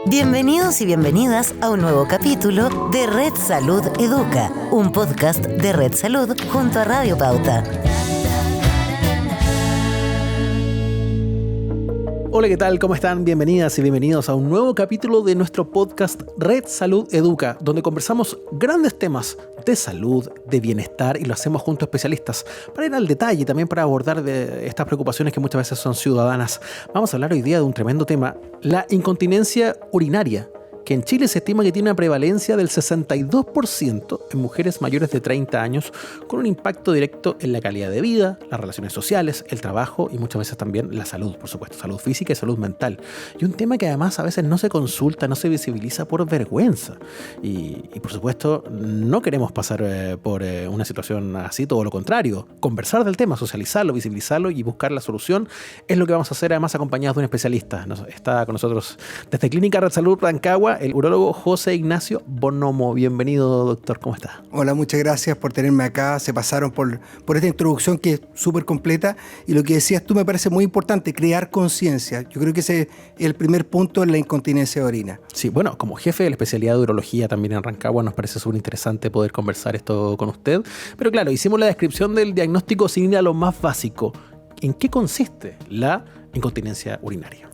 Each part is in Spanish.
Bienvenidos y bienvenidas a un nuevo capítulo de Red Salud Educa, un podcast de Red Salud junto a Radio Pauta. Hola, ¿qué tal? ¿Cómo están? Bienvenidas y bienvenidos a un nuevo capítulo de nuestro podcast Red Salud Educa, donde conversamos grandes temas de salud, de bienestar y lo hacemos junto a especialistas para ir al detalle y también para abordar de estas preocupaciones que muchas veces son ciudadanas. Vamos a hablar hoy día de un tremendo tema, la incontinencia urinaria, que en Chile se estima que tiene una prevalencia del 62% en mujeres mayores de 30 años, con un impacto directo en la calidad de vida, las relaciones sociales, el trabajo y muchas veces también la salud, por supuesto, salud física y salud mental. Y un tema que además a veces no se consulta, no se visibiliza por vergüenza. Y por supuesto, no queremos pasar por una situación así, todo lo contrario. Conversar del tema, socializarlo, visibilizarlo y buscar la solución es lo que vamos a hacer, además acompañados de un especialista. Está con nosotros desde Clínica Red Salud Rancagua, el urólogo José Ignacio Bonomo. Bienvenido, doctor, ¿cómo está? Hola, muchas gracias por tenerme acá. Se pasaron por esta introducción que es súper completa, y lo que decías tú me parece muy importante, crear conciencia. Yo creo que ese es el primer punto en la incontinencia de orina. Sí, bueno, como jefe de la especialidad de urología también en Rancagua, nos parece súper interesante poder conversar esto con usted. Pero claro, hicimos la descripción del diagnóstico sin ir a lo más básico. ¿En qué consiste la incontinencia urinaria?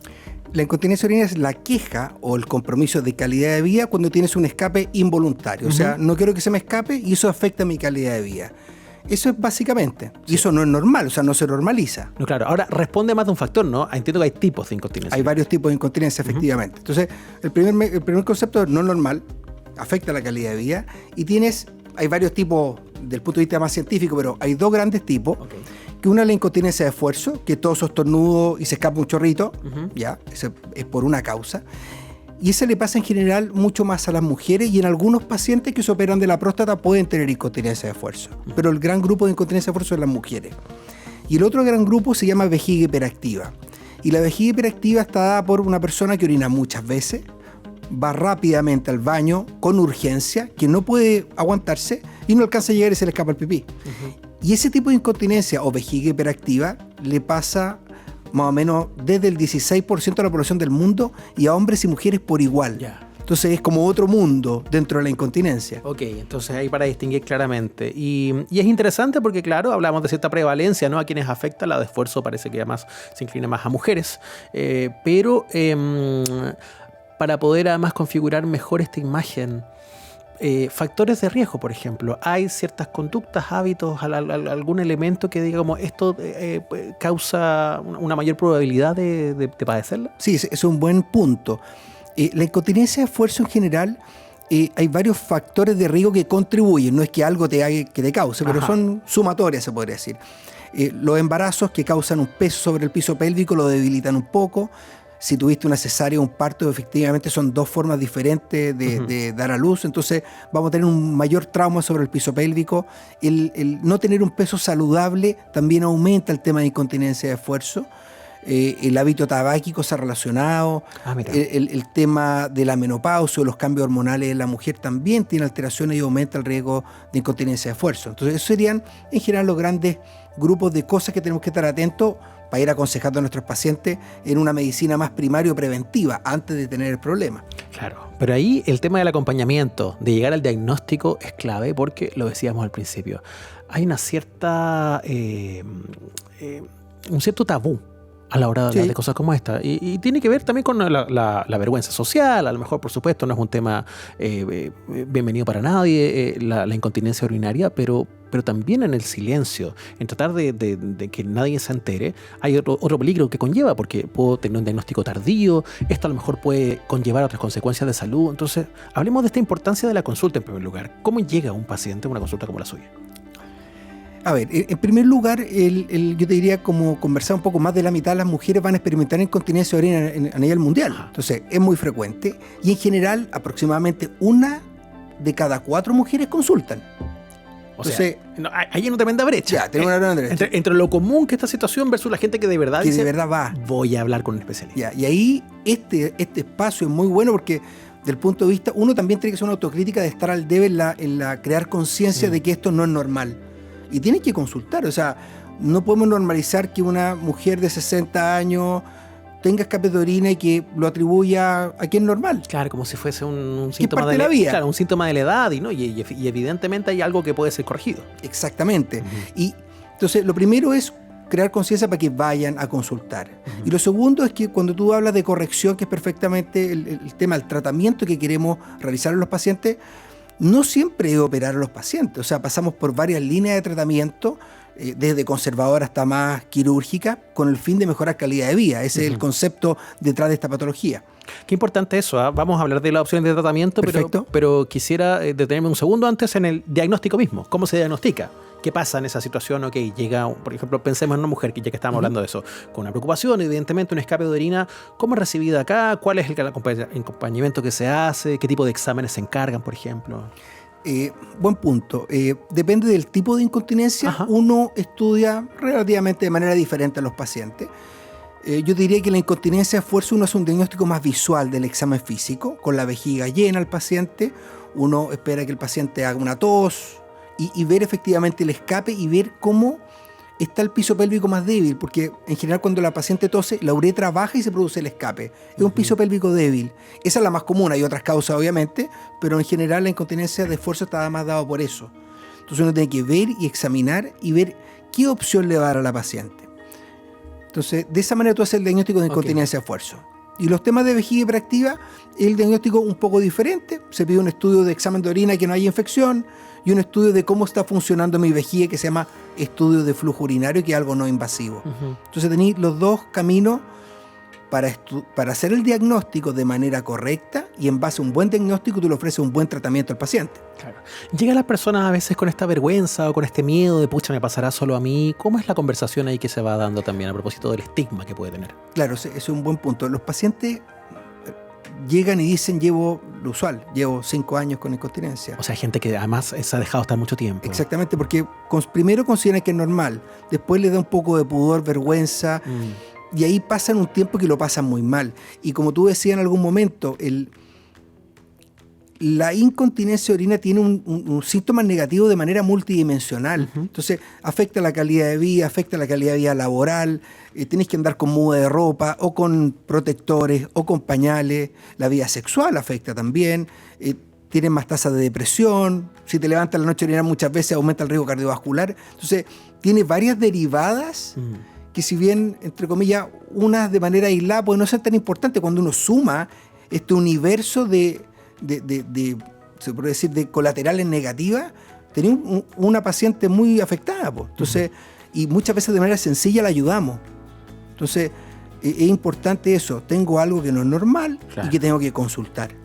La incontinencia urinaria es la queja o el compromiso de calidad de vida cuando tienes un escape involuntario. O sea, no quiero que se me escape y eso afecta mi calidad de vida. Eso es básicamente. Sí. Y eso no es normal, o sea, no se normaliza. No, claro. Ahora, responde a más de un factor, ¿no? Entiendo que hay tipos de incontinencia. Hay varios tipos de incontinencia, efectivamente. Entonces, el primer concepto es no normal, afecta la calidad de vida, y hay varios tipos del punto de vista más científico, pero hay dos grandes tipos. Okay. Que una es la incontinencia de esfuerzo, que todos estornudo y se escapa un chorrito, ya, eso es por una causa. Y ese le pasa en general mucho más a las mujeres, y en algunos pacientes que se operan de la próstata pueden tener incontinencia de esfuerzo. Pero el gran grupo de incontinencia de esfuerzo es las mujeres. Y el otro gran grupo se llama vejiga hiperactiva. Y la vejiga hiperactiva está dada por una persona que orina muchas veces, va rápidamente al baño con urgencia, que no puede aguantarse y no alcanza a llegar y se le escapa el pipí. Y ese tipo de incontinencia o vejiga hiperactiva le pasa más o menos desde el 16% de la población del mundo, y a hombres y mujeres por igual. Yeah. Entonces es como otro mundo dentro de la incontinencia. Ok, entonces ahí para distinguir claramente. Y es interesante porque, claro, hablamos de cierta prevalencia, ¿no? A quienes afecta, la de esfuerzo parece que además se inclina más a mujeres. Pero para poder además configurar mejor esta imagen, factores de riesgo, por ejemplo, hay ciertas conductas, hábitos, algún elemento que diga como esto causa una mayor probabilidad de padecerla. Sí, es un buen punto. La incontinencia de esfuerzo en general, hay varios factores de riesgo que contribuyen, no es que algo que te cause, pero son sumatorias, se podría decir. Los embarazos que causan un peso sobre el piso pélvico lo debilitan un poco. Si tuviste una cesárea o un parto, efectivamente son dos formas diferentes de dar a luz, entonces vamos a tener un mayor trauma sobre el piso pélvico. El no tener un peso saludable también aumenta el tema de incontinencia de esfuerzo. El hábito tabáquico se ha relacionado. El tema de la menopausia o los cambios hormonales en la mujer también tiene alteraciones y aumenta el riesgo de incontinencia de esfuerzo. Entonces esos serían en general los grandes grupos de cosas que tenemos que estar atentos para ir aconsejando a nuestros pacientes en una medicina más primaria o preventiva antes de tener el problema. Claro, pero ahí el tema del acompañamiento, de llegar al diagnóstico, es clave porque, lo decíamos al principio, hay una cierta un cierto tabú a la hora de hablar de cosas como esta. Y tiene que ver también con la vergüenza social. A lo mejor, por supuesto, no es un tema bienvenido para nadie, la incontinencia urinaria, pero también en el silencio, en tratar de que nadie se entere, hay otro peligro que conlleva, porque puedo tener un diagnóstico tardío, esto a lo mejor puede conllevar otras consecuencias de salud. Entonces, hablemos de esta importancia de la consulta en primer lugar. ¿Cómo llega un paciente a una consulta como la suya? A ver, en primer lugar, yo te diría, como conversar un poco más de la mitad de las mujeres van a experimentar incontinencia de orina a nivel mundial. Entonces, es muy frecuente y en general aproximadamente 1 de cada 4 mujeres consultan. Entonces, hay una tremenda brecha. Ya, tenemos una tremenda brecha. Entre lo común que esta situación versus la gente que de verdad dice, de verdad va. Voy a hablar con un especialista. Ya, y ahí este espacio es muy bueno porque, del punto de vista, uno también tiene que hacer una autocrítica de estar al debe en la crear conciencia de que esto no es normal. Y tienes que consultar, o sea, no podemos normalizar que una mujer de 60 años tenga escapes de orina y que lo atribuya a quien es normal. Claro, como si fuese un Que síntoma parte de de la vida. Claro, un síntoma de la edad y evidentemente hay algo que puede ser corregido. Exactamente. Y entonces lo primero es crear conciencia para que vayan a consultar. Y lo segundo es que cuando tú hablas de corrección, que es perfectamente el tema del tratamiento que queremos realizar en los pacientes, no siempre es operar a los pacientes. O sea, pasamos por varias líneas de tratamiento, desde conservadora hasta más quirúrgica, con el fin de mejorar calidad de vida. Ese es el concepto detrás de esta patología. Qué importante eso, ¿eh? Vamos a hablar de las opciones de tratamiento, pero quisiera detenerme un segundo antes en el diagnóstico mismo. ¿Cómo se diagnostica? ¿Qué pasa en esa situación? Ok, llega, por ejemplo, pensemos en una mujer, que ya que estamos hablando de eso, con una preocupación, evidentemente un escape de orina. ¿Cómo es recibida acá? ¿Cuál es el acompañamiento que se hace? ¿Qué tipo de exámenes se encargan, por ejemplo? Buen punto. Depende del tipo de incontinencia. Uno estudia relativamente de manera diferente a los pacientes. Yo diría que la incontinencia de fuerza uno hace un diagnóstico más visual del examen físico, con la vejiga llena al paciente. Uno espera que el paciente haga una tos y ver efectivamente el escape y ver cómo está el piso pélvico más débil, porque en general cuando la paciente tose, la uretra baja y se produce el escape. Es un piso pélvico débil. Esa es la más común, hay otras causas obviamente, pero en general la incontinencia de esfuerzo está más dado por eso. Entonces uno tiene que ver y examinar y ver qué opción le va a dar a la paciente. Entonces, de esa manera tú haces el diagnóstico de incontinencia de esfuerzo. Y los temas de vejiga hiperactiva, el diagnóstico un poco diferente. Se pide un estudio de examen de orina que no haya infección y un estudio de cómo está funcionando mi vejiga que se llama estudio de flujo urinario, que es algo no invasivo. Entonces tenéis los dos caminos para hacer el diagnóstico de manera correcta y en base a un buen diagnóstico tú le ofreces un buen tratamiento al paciente. Claro. Llegan las personas a veces con esta vergüenza o con este miedo de, pucha, me pasará solo a mí. ¿Cómo es la conversación ahí que se va dando también a propósito del estigma que puede tener? Claro, ese es un buen punto. Los pacientes llegan y dicen, llevo 5 años con incontinencia. O sea, gente que además se ha dejado estar mucho tiempo. Exactamente, porque primero consideran que es normal, después les da un poco de pudor, vergüenza, y ahí pasan un tiempo que lo pasan muy mal. Y como tú decías en algún momento, la incontinencia de orina tiene un síntoma negativo de manera multidimensional. Entonces, afecta la calidad de vida, afecta la calidad de vida laboral, tenés que andar con muda de ropa, o con protectores, o con pañales. La vida sexual afecta también. Tienes más tasas de depresión. Si te levantas la noche a orinar muchas veces, aumenta el riesgo cardiovascular. Entonces, tiene varias derivadas que, si bien, entre comillas, unas de manera aislada, pues no son tan importantes. Cuando uno suma este universo se puede decir, de colaterales negativas, tenía una paciente muy afectada, pues. Entonces, y muchas veces de manera sencilla la ayudamos. Entonces, es importante eso. Tengo algo que no es normal, claro, y que tengo que consultar.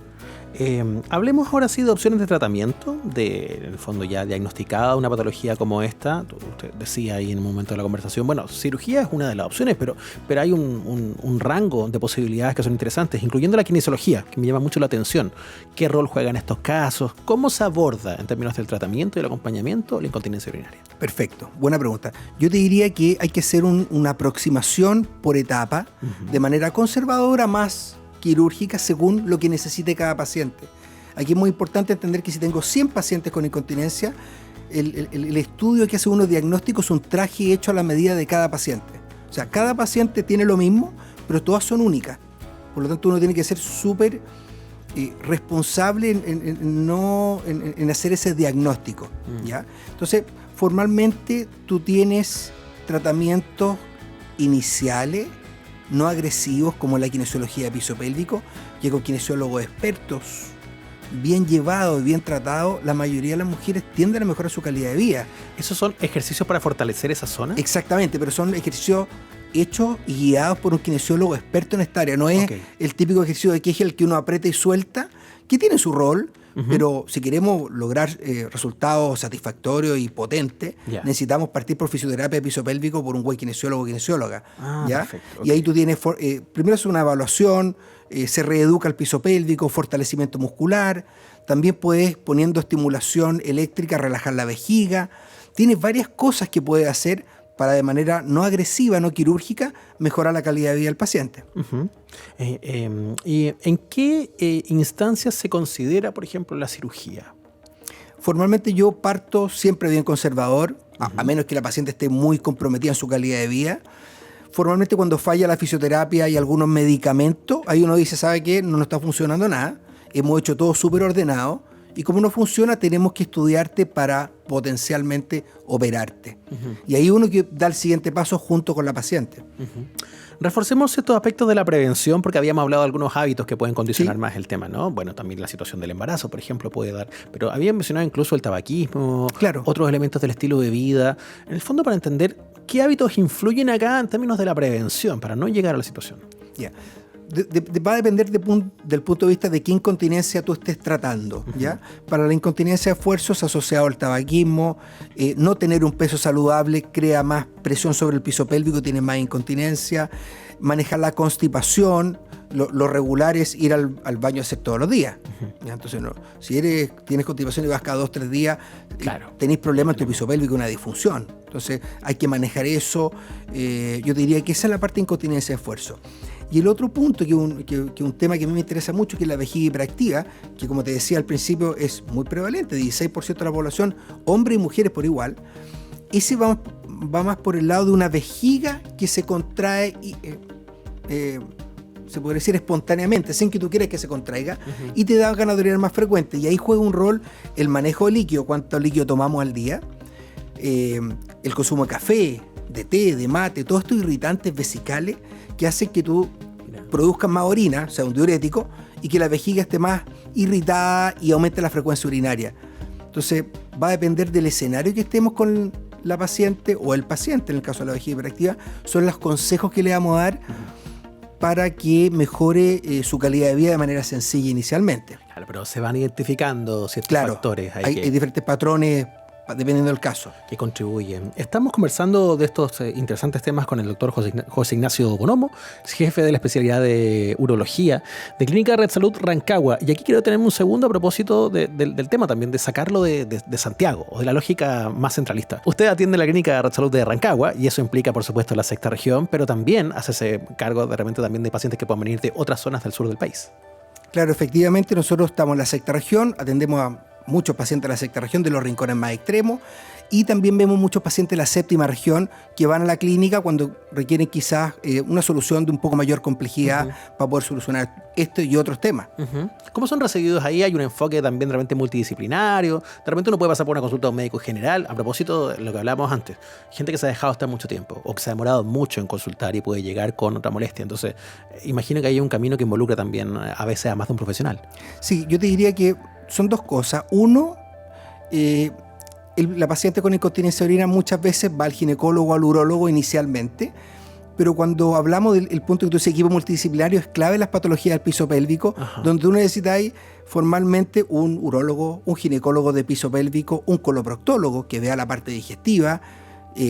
Hablemos ahora sí de opciones de tratamiento, en el fondo ya diagnosticada una patología como esta. Usted decía ahí en un momento de la conversación, bueno, cirugía es una de las opciones, pero hay un rango de posibilidades que son interesantes, incluyendo la kinesiología, que me llama mucho la atención. ¿Qué rol juega en estos casos? ¿Cómo se aborda en términos del tratamiento y el acompañamiento la incontinencia urinaria? Perfecto, buena pregunta. Yo te diría que hay que hacer una aproximación por etapa, de manera conservadora, más quirúrgica, según lo que necesite cada paciente. Aquí es muy importante entender que si tengo 100 pacientes con incontinencia, el estudio que hace unos diagnósticos es un traje hecho a la medida de cada paciente. O sea, cada paciente tiene lo mismo, pero todas son únicas. Por lo tanto, uno tiene que ser súper responsable en hacer ese diagnóstico, ¿ya? Entonces, formalmente tú tienes tratamientos iniciales no agresivos, como la kinesiología de piso pélvico, que con kinesiólogos expertos, bien llevados y bien tratados, la mayoría de las mujeres tienden a mejorar su calidad de vida. ¿Esos son ejercicios para fortalecer esa zona? Exactamente, pero son ejercicios hechos y guiados por un kinesiólogo experto en esta área. No es el típico ejercicio de Kegel que uno aprieta y suelta, que tiene su rol, pero si queremos lograr resultados satisfactorios y potentes, necesitamos partir por fisioterapia de piso pélvico por un buen kinesiólogo o kinesióloga. ¿Ya? Perfecto, y ahí tú tienes, primero es una evaluación, se reeduca el piso pélvico, fortalecimiento muscular, también puedes, poniendo estimulación eléctrica, relajar la vejiga. Tienes varias cosas que puedes hacer para, de manera no agresiva, no quirúrgica, mejorar la calidad de vida del paciente. ¿Y en qué instancias se considera, por ejemplo, la cirugía? Formalmente yo parto siempre bien conservador, a menos que la paciente esté muy comprometida en su calidad de vida. Formalmente cuando falla la fisioterapia y algunos medicamentos, ahí uno dice, ¿sabe qué? No nos está funcionando nada, hemos hecho todo súper ordenado y como no funciona tenemos que estudiarte para potencialmente operarte. Y ahí uno que da el siguiente paso junto con la paciente. Reforcemos estos aspectos de la prevención porque habíamos hablado de algunos hábitos que pueden condicionar Sí. más el tema, ¿no? Bueno, también la situación del embarazo, por ejemplo, puede dar. Pero habían mencionado incluso el tabaquismo, Claro. otros elementos del estilo de vida. En el fondo, para entender qué hábitos influyen acá en términos de la prevención para no llegar a la situación. Ya. Va a depender del punto de vista de qué incontinencia tú estés tratando. ¿Ya? Para la incontinencia de esfuerzos asociado al tabaquismo, no tener un peso saludable crea más presión sobre el piso pélvico, tienes más incontinencia. Manejar la constipación, lo regular es ir al baño a hacer todos los días. ¿Ya? Entonces, si tienes constipación y vas cada 2 o 3 días, Claro. tenéis problemas en tu piso pélvico, una disfunción. Entonces hay que manejar eso. Yo diría que esa es la parte de incontinencia de esfuerzo. Y el otro punto, que un tema que a mí me interesa mucho, que es la vejiga hiperactiva, que como te decía al principio es muy prevalente, 16% de la población, hombres y mujeres por igual. Ese va más por el lado de una vejiga que se contrae, se podría decir espontáneamente, sin que tú quieras que se contraiga, y te da ganas de orinar más frecuente. Y ahí juega un rol el manejo de líquido, cuánto líquido tomamos al día, el consumo de café, de té, de mate, todos estos irritantes vesicales que hacen que tú produzcas más orina, o sea, un diurético, y que la vejiga esté más irritada y aumente la frecuencia urinaria. Entonces, va a depender del escenario que estemos con la paciente o el paciente, en el caso de la vejiga hiperactiva, son los consejos que le vamos a dar para que mejore su calidad de vida de manera sencilla inicialmente. Claro, pero se van identificando ciertos Claro, factores hay diferentes patrones dependiendo del caso. que contribuyen. Estamos conversando de estos interesantes temas con el doctor José Ignacio Bonomo, jefe de la especialidad de urología de Clínica Red Salud Rancagua. Y aquí quiero tener un segundo a propósito del tema también, de sacarlo de Santiago o de la lógica más centralista. Usted atiende la Clínica Red Salud de Rancagua y eso implica, por supuesto, la sexta región, pero también hace cargo de repente también de pacientes que puedan venir de otras zonas del sur del país. Claro, efectivamente, nosotros estamos en la sexta región, atendemos a muchos pacientes de la sexta región, de los rincones más extremos, y también vemos muchos pacientes de la séptima región que van a la clínica cuando requieren quizás una solución de un poco mayor complejidad para poder solucionar esto y otros temas. ¿Cómo son recibidos ahí? Hay un enfoque también realmente multidisciplinario. De repente uno puede pasar por una consulta a un médico general. A propósito de lo que hablábamos antes, gente que se ha dejado estar mucho tiempo o que se ha demorado mucho en consultar y puede llegar con otra molestia. Entonces, imagino que hay un camino que involucra también a veces a más de un profesional. Sí, yo te diría que son dos cosas. Uno, la paciente con incontinencia de orina muchas veces va al ginecólogo o al urólogo inicialmente, pero cuando hablamos del punto que tú dices, equipo multidisciplinario, es clave en las patologías del piso pélvico, donde tú necesitas formalmente un urólogo, un ginecólogo de piso pélvico, un coloproctólogo que vea la parte digestiva,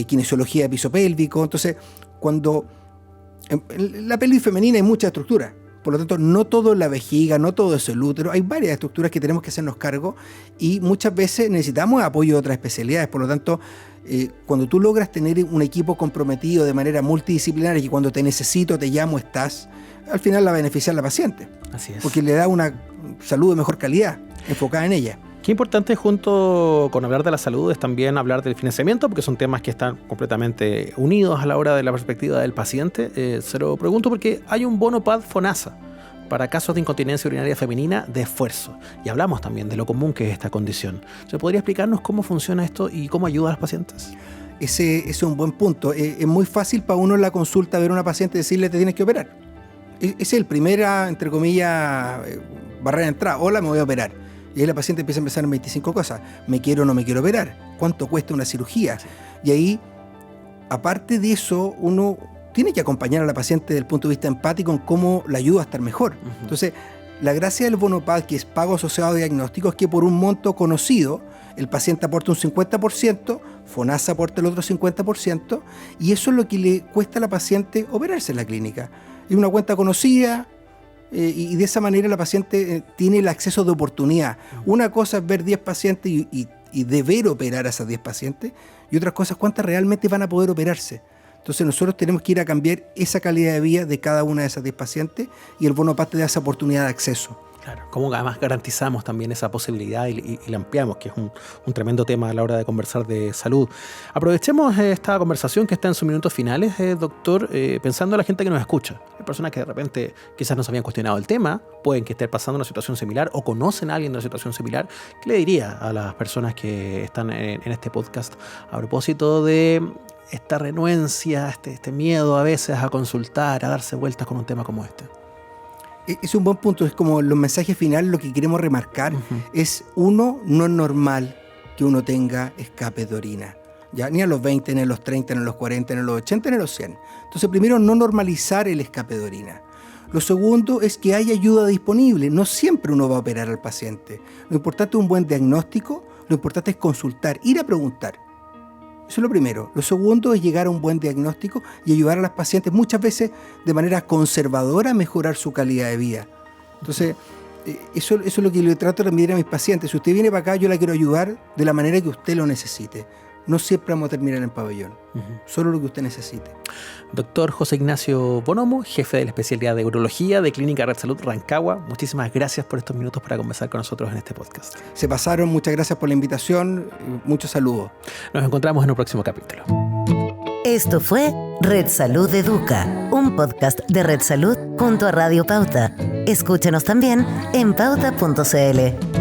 kinesiología de piso pélvico. Entonces, cuando en la pelvis femenina hay mucha estructura. Por lo tanto, no todo es la vejiga, no todo es el útero. Hay varias estructuras que tenemos que hacernos cargo y muchas veces necesitamos apoyo de otras especialidades. Por lo tanto, cuando tú logras tener un equipo comprometido de manera multidisciplinaria y cuando te necesito, te llamo, estás, al final la beneficia a la paciente. Así es. Porque le da una salud de mejor calidad, enfocada en ella. Qué importante junto con hablar de la salud es también hablar del financiamiento, porque son temas que están completamente unidos a la hora de la perspectiva del paciente. Se lo pregunto porque hay un bono PAD FONASA para casos de incontinencia urinaria femenina de esfuerzo. Y hablamos también de lo común que es esta condición. ¿Se podría explicarnos cómo funciona esto y cómo ayuda a los pacientes? Ese es un buen punto. Es muy fácil para uno en la consulta ver a una paciente y decirle te tienes que operar. Ese es el primera, entre comillas, barrera de entrada. Hola, me voy a operar. Y ahí la paciente empieza a empezar en 25 cosas. ¿Me quiero o no me quiero operar? ¿Cuánto cuesta una cirugía? Y ahí, aparte de eso, uno tiene que acompañar a la paciente desde el punto de vista empático en cómo la ayuda a estar mejor. Entonces, la gracia del bono PAD, que es pago asociado a diagnóstico, es que por un monto conocido, el paciente aporta un 50%, FONASA aporta el otro 50%, y eso es lo que le cuesta a la paciente operarse en la clínica. Es una cuenta conocida, y de esa manera la paciente tiene el acceso de oportunidad. Una cosa es ver 10 pacientes y deber operar a esas 10 pacientes, y otra cosa es cuántas realmente van a poder operarse. Entonces nosotros tenemos que ir a cambiar esa calidad de vida de cada una de esas 10 pacientes y el bono PAD te da esa oportunidad de acceso Claro, cómo además garantizamos también esa posibilidad y la ampliamos, que es un tremendo tema a la hora de conversar de salud. Aprovechemos esta conversación que está en sus minutos finales, doctor, pensando en la gente que nos escucha. Hay personas que de repente quizás no se habían cuestionado el tema, pueden que estén pasando una situación similar o conocen a alguien de una situación similar. ¿Qué le diría a las personas que están en este podcast a propósito de esta renuencia, este miedo a veces a consultar, a darse vueltas con un tema como este? Es un buen punto, es como los mensajes finales, lo que queremos remarcar es, uno, no es normal que uno tenga escapes de orina, ¿ya? Ni a los 20, ni a los 30, ni a los 40, ni a los 80, ni a los 100. Entonces, primero, no normalizar el escape de orina. Lo segundo es que hay ayuda disponible, no siempre uno va a operar al paciente. Lo importante es un buen diagnóstico, lo importante es consultar, ir a preguntar. Eso es lo primero. Lo segundo es llegar a un buen diagnóstico y ayudar a las pacientes muchas veces de manera conservadora a mejorar su calidad de vida. Entonces, eso es lo que le trato de transmitir a mis pacientes. Si usted viene para acá, yo la quiero ayudar de la manera que usted lo necesite. No siempre vamos a terminar en pabellón, solo lo que usted necesite. Doctor José Ignacio Bonomo, jefe de la especialidad de urología de Clínica Red Salud Rancagua, muchísimas gracias por estos minutos para conversar con nosotros en este podcast. Se pasaron, muchas gracias por la invitación, muchos saludos. Nos encontramos en un próximo capítulo. Esto fue Red Salud Educa, un podcast de Red Salud junto a Radio Pauta. Escúchenos también en pauta.cl.